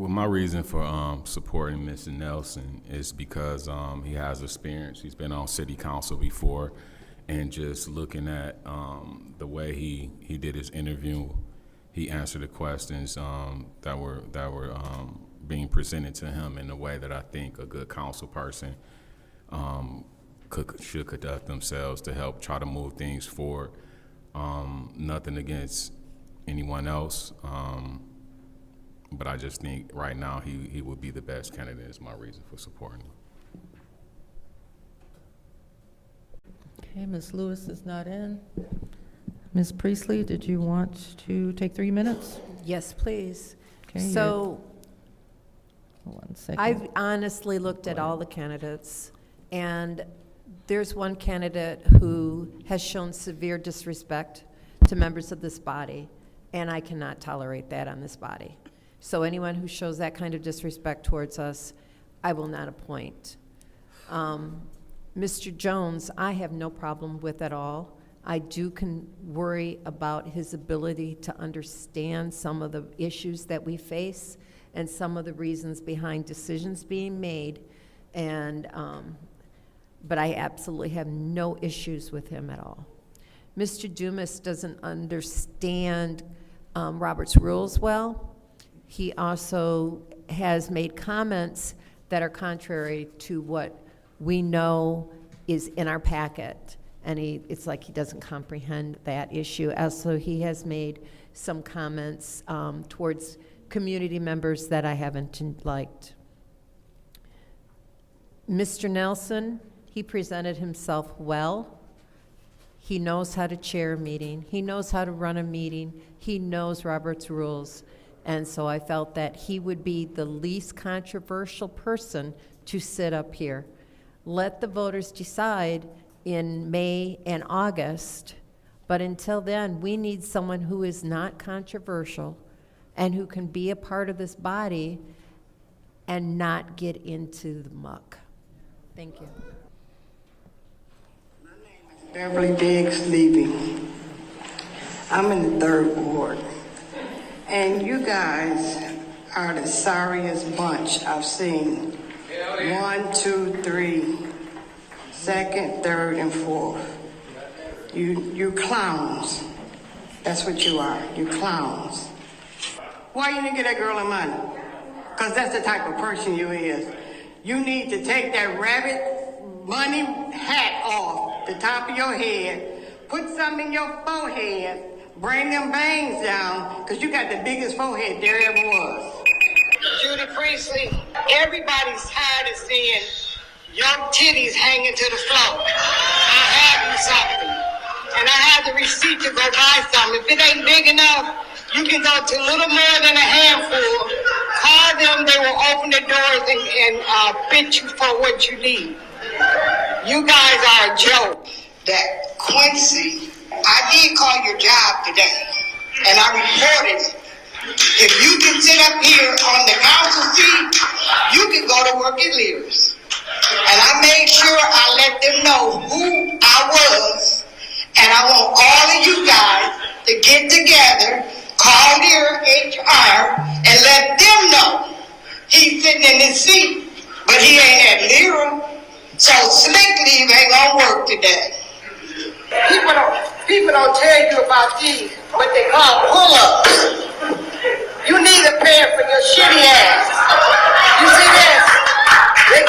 Well, my reason for supporting Mr. Nelson is because he has experience. He's been on city council before, and just looking at the way he did his interview, he answered the questions that were being presented to him in a way that I think a good council person should conduct themselves to help try to move things forward. Nothing against anyone else. But I just think right now he would be the best candidate. Is my reason for supporting him. Okay, Ms. Lewis is not in. Ms. Priestley, did you want to take 3 minutes? Yes, please. Okay. So Hold on a second. I've honestly looked at all the candidates, and there's one candidate who has shown severe disrespect to members of this body, and I cannot tolerate that on this body. So anyone who shows that kind of disrespect towards us, I will not appoint. Mr. Jones, I have no problem with at all. I do worry about his ability to understand some of the issues that we face and some of the reasons behind decisions being made, and but I absolutely have no issues with him at all. Mr. Dumas doesn't understand Robert's rules well. He also has made comments that are contrary to what we know is in our packet, and it's like he doesn't comprehend that issue. Also, he has made some comments towards community members that I haven't liked. Mr. Nelson, he presented himself well. He knows how to chair a meeting. He knows how to run a meeting. He knows Robert's rules. And so I felt that he would be the least controversial person to sit up here. Let the voters decide in May and August, but until then, we need someone who is not controversial and who can be a part of this body and not get into the muck. Thank you. My name is Beverly Biggs-Levy. I'm in the 3rd Ward. And you guys are the sorriest bunch I've seen. 1, 2, 3, 2nd, 3rd, and 4th. You clowns. That's what you are. You clowns. Why you didn't get that girl her money? Because that's the type of person you is. You need to take that rabbit money hat off the top of your head, put something in your forehead, bring them bangs down, because you got the biggest forehead there ever was. Judy Priestley, everybody's tired of seeing your titties hanging to the floor. I have you something. And I have the receipt to go buy something. If it ain't big enough, you can go to a little more than a handful. Call them, they will open the doors and fit you for what you need. You guys are a joke. That Quincy, I did call your job today, and I reported it. If you can sit up here on the council seat, you can go to work at Lear's. And I made sure I let them know who I was, and I want all of you guys to get together, call their HR, and let them know he's sitting in his seat, but he ain't at Lear. So Slick Leave ain't gonna work today. People don't tell you about these, what they call pull-ups. You need a pair for your shitty ass. You see this? They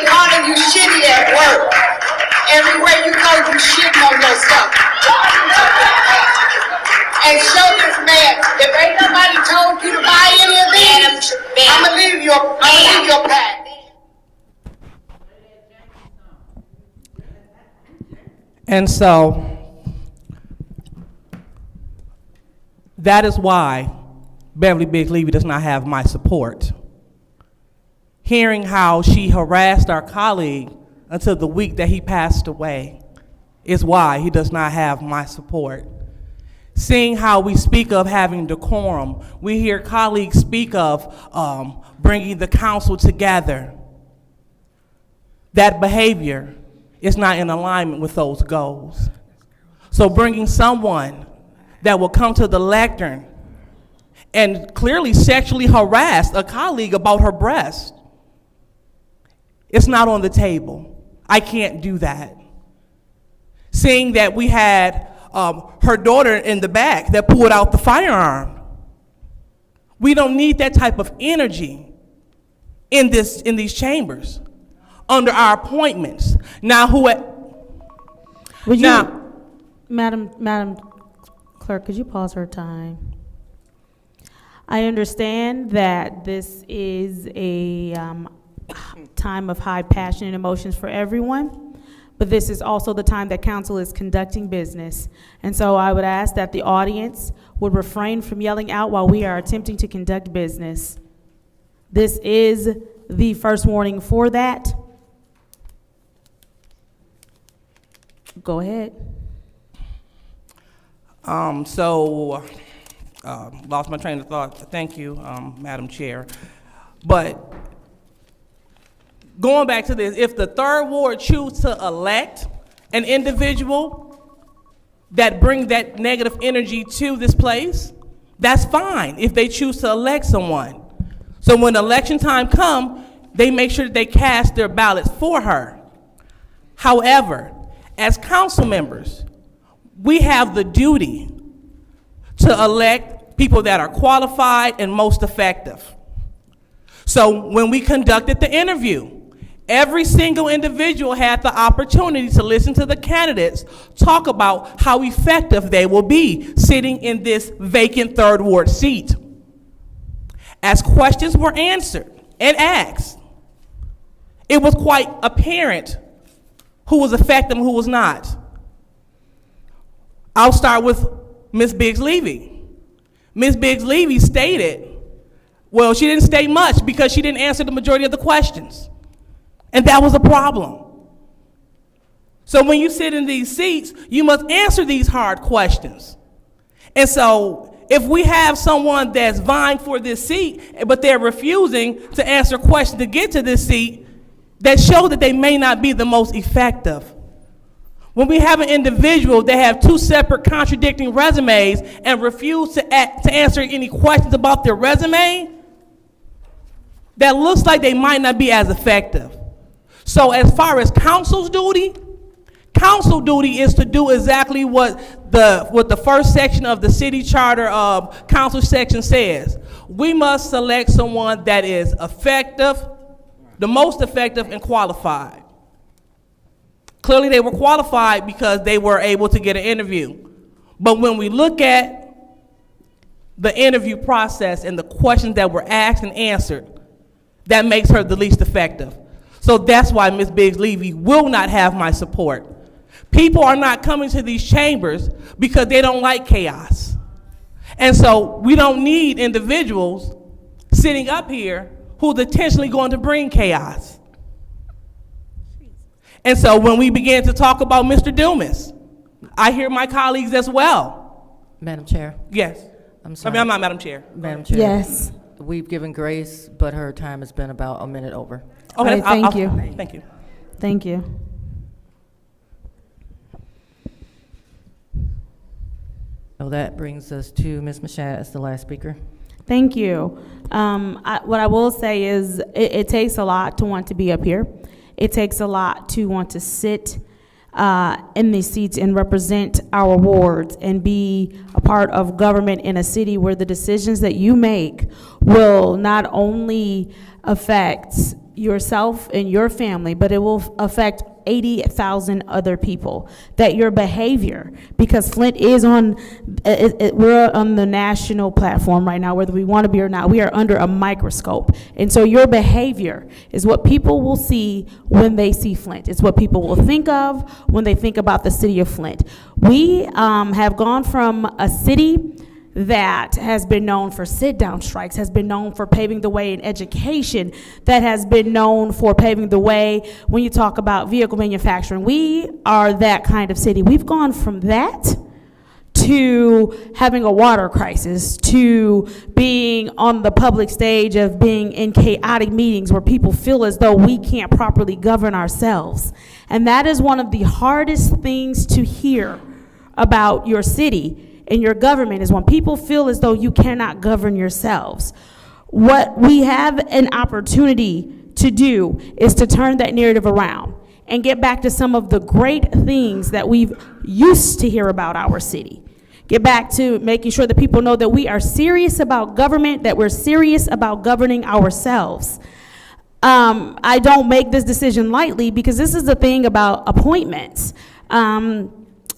calling you shitty at work. Everywhere you go, you shitting on yourself. And show this man, if ain't nobody told you to buy any of these, I'ma leave your pack. And so that is why Beverly Biggs-Levy does not have my support. Hearing how she harassed our colleague until the week that he passed away is why he does not have my support. Seeing how we speak of having decorum, we hear colleagues speak of bringing the council together. That behavior is not in alignment with those goals. So bringing someone that will come to the lectern and clearly sexually harassed a colleague about her breast. It's not on the table. I can't do that. Seeing that we had her daughter in the back that pulled out the firearm. We don't need that type of energy in these chambers under our appointments. Now, Madam Clerk, could you pause her time? I understand that this is a time of high passion and emotions for everyone, but this is also the time that council is conducting business. And so I would ask that the audience would refrain from yelling out while we are attempting to conduct business. This is the first warning for that. Go ahead. Lost my train of thought. Thank you, Madam Chair. But going back to this, if the third ward choose to elect an individual that brings that negative energy to this place, that's fine if they choose to elect someone. So when election time comes, they make sure that they cast their ballots for her. However, as council members, we have the duty to elect people that are qualified and most effective. So when we conducted the interview, every single individual had the opportunity to listen to the candidates talk about how effective they will be sitting in this vacant third ward seat. As questions were answered and asked, it was quite apparent who was effective and who was not. I'll start with Ms. Biggs-Levy. Ms. Biggs-Levy stated, well, she didn't state much because she didn't answer the majority of the questions. And that was a problem. So when you sit in these seats, you must answer these hard questions. And so if we have someone that's vying for this seat, but they're refusing to answer questions to get to this seat, that show that they may not be the most effective. When we have an individual that have two separate contradicting resumes and refuse to answer any questions about their resume, that looks like they might not be as effective. So as far as council duty is to do exactly what the first section of the city charter council section says. We must select someone that is effective, the most effective and qualified. Clearly they were qualified because they were able to get an interview. But when we look at the interview process and the questions that were asked and answered, that makes her the least effective. So that's why Ms. Biggs-Levy will not have my support. People are not coming to these chambers because they don't like chaos. And so we don't need individuals sitting up here who's intentionally going to bring chaos. And so when we begin to talk about Mr. Dumas, I hear my colleagues as well. Madam Chair? Yes. I'm sorry. I mean, I'm not Madam Chair. Madam Chair? Yes. We've given grace, but her time has been about a minute over. Okay, All right, thank you. Thank you. Thank you. So that brings us to Ms. Mashat as the last speaker. Thank you. What I will say is it takes a lot to want to be up here. It takes a lot to want to sit in these seats and represent our wards and be a part of government in a city where the decisions that you make will not only affect yourself and your family, but it will affect 80,000 other people. That your behavior, because Flint is on, we're on the national platform right now, whether we want to be or not, we are under a microscope. And so your behavior is what people will see when they see Flint. It's what people will think of when they think about the city of Flint. We have gone from a city that has been known for sit-down strikes, has been known for paving the way in education, that has been known for paving the way when you talk about vehicle manufacturing. We are that kind of city. We've gone from that to having a water crisis, to being on the public stage of being in chaotic meetings where people feel as though we can't properly govern ourselves. And that is one of the hardest things to hear about your city, in your government is when people feel as though you cannot govern yourselves. What we have an opportunity to do is to turn that narrative around and get back to some of the great things that we've used to hear about our city. Get back to making sure that people know that we are serious about government, that we're serious about governing ourselves. I don't make this decision lightly because this is the thing about appointments.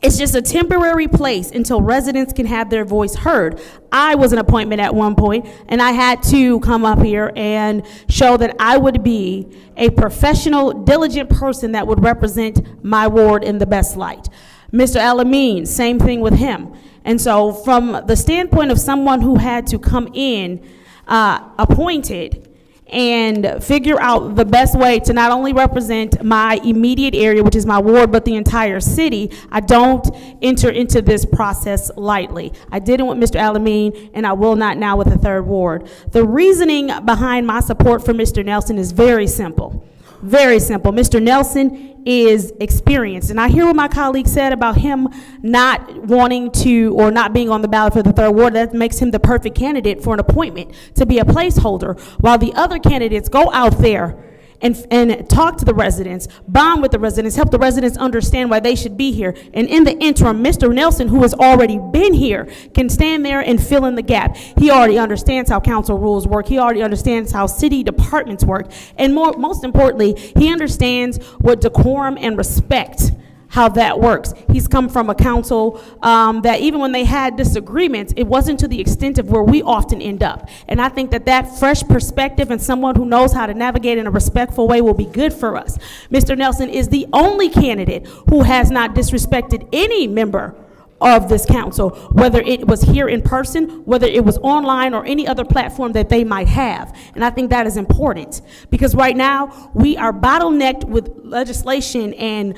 It's just a temporary place until residents can have their voice heard. I was an appointment at one point, and I had to come up here and show that I would be a professional, diligent person that would represent my ward in the best light. Mr. Alameen, same thing with him. And so from the standpoint of someone who had to come in appointed and figure out the best way to not only represent my immediate area, which is my ward, but the entire city, I don't enter into this process lightly. I didn't with Mr. Alameen, and I will not now with the 3rd Ward. The reasoning behind my support for Mr. Nelson is very simple. Very simple. Mr. Nelson is experienced. And I hear what my colleague said about him not wanting to, or not being on the ballot for the 3rd Ward. That makes him the perfect candidate for an appointment to be a placeholder, while the other candidates go out there and talk to the residents, bond with the residents, help the residents understand why they should be here. And in the interim, Mr. Nelson, who has already been here, can stand there and fill in the gap. He already understands how council rules work. He already understands how city departments work. And most importantly, he understands what decorum and respect, how that works. He's come from a council that even when they had disagreements, it wasn't to the extent of where we often end up. And I think that that fresh perspective and someone who knows how to navigate in a respectful way will be good for us. Mr. Nelson is the only candidate who has not disrespected any member of this council, whether it was here in person, whether it was online, or any other platform that they might have. And I think that is important, because right now we are bottlenecked with legislation and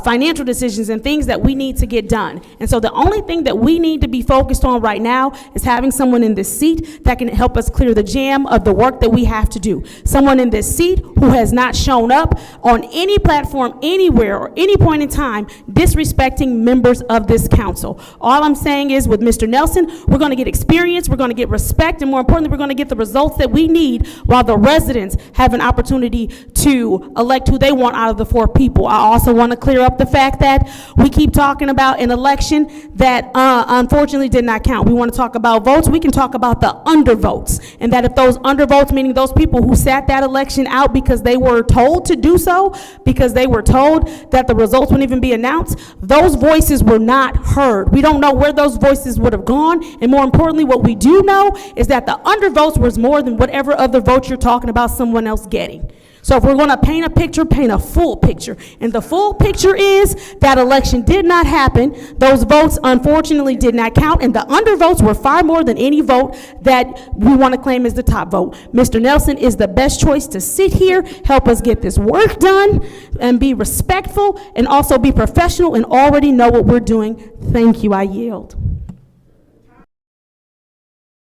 financial decisions and things that we need to get done. And so the only thing that we need to be focused on right now is having someone in this seat that can help us clear the jam of the work that we have to do. Someone in this seat who has not shown up on any platform, anywhere, or any point in time disrespecting members of this council. All I'm saying is, with Mr. Nelson, we're going to get experience, we're going to get respect, and more importantly, we're going to get the results that we need while the residents have an opportunity to elect who they want out of the 4 people. I also want to clear up the fact that we keep talking about an election that unfortunately did not count. We want to talk about votes. We can talk about the undervotes, and that if those undervotes, meaning those people who sat that election out because they were told to do so, because they were told that the results wouldn't even be announced, those voices were not heard. We don't know where those voices would have gone, and more importantly, what we do know is that the undervotes was more than whatever other votes you're talking about someone else getting. So if we're going to paint a picture, paint a full picture. And the full picture is that election did not happen. Those votes, unfortunately, did not count. And the undervotes were far more than any vote that we want to claim as the top vote. Mr. Nelson is the best choice to sit here, help us get this work done, and be respectful, and also be professional and already know what we're doing. Thank you. I yield.